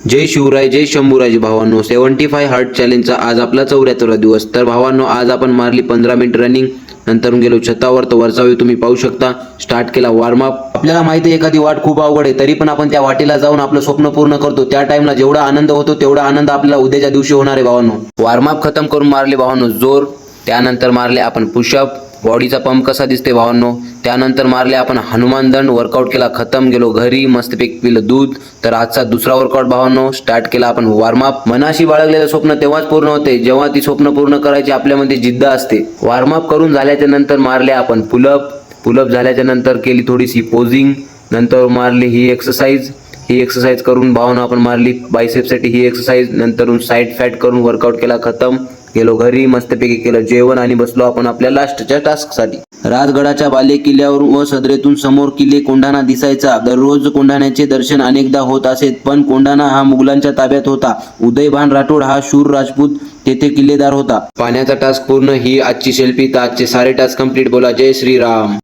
जय शिवराय जय शंभूराज भावांनो. 75 हार्ट चॅलेंजचा आज आपला 74वा दिवस. तर भावांनो, आज आपण मारली 15 मिनिट रनिंग, नंतर गेलो छतावर. तर वरचा व्ह्यू तुम्ही पाहू शकता. स्टार्ट केला वॉर्मअप. आपल्याला माहिती आहे एखादी वाट खूप अवघड आहे, तरी पण आपण त्या वाटेला जाऊन आपलं स्वप्न पूर्ण करतो. त्या टाइमला जेवढा आनंद होतो तेवढा आनंद आपल्याला उद्याच्या दिवशी होणार आहे भावांनो. वॉर्मअप खतम करून मारले भावांनो जोर. त्यानंतर मारले आपण पुशअप. बॉडीचा पंप कसा दिसते भावांनो. त्यानंतर मारले आपण हनुमान दंड. वर्कआउट केला, खतम. गेलो घरी, मस्तपैकी पिलं दूध. तर आजचा दुसरा वर्कआउट भावांनो. स्टार्ट केला आपण वॉर्मअप. मनाशी बाळगलेलं स्वप्न तेव्हाच पूर्ण होते जेव्हा ती स्वप्न पूर्ण करायची आपल्यामध्ये जिद्द असते. वॉर्मअप करून झाल्याच्या नंतर मारले आपण पुलअप झाल्याच्या नंतर केली थोडीशी पोजिंग. नंतर मारली ही एक्सरसाइज करून भावांनो आपण मारली बायसेपसाठी ही एक्सरसाइज. नंतर साईड फॅट करून वर्कआउट केला, खतम. गेलो घरी, मस्तपैकी केलं जेवण आणि बसलो आपण आपल्या लास्टच्या टास्कसाठी. राजगडाच्या बाले किल्ल्यावर व सदरेतून समोर किल्ले कोंढाणा दिसायचा. दररोज कोंढाण्याचे दर्शन अनेकदा होत असेत, पण कोंढाणा हा मुघलांच्या ताब्यात होता. उदयभान राठोड हा शूर राजपूत तेथे किल्लेदार होता. पाण्याचा टास्क पूर्ण ही आजची सेल्फी. तर आजचे सारे टास्क कंप्लीट. बोला जय श्रीराम.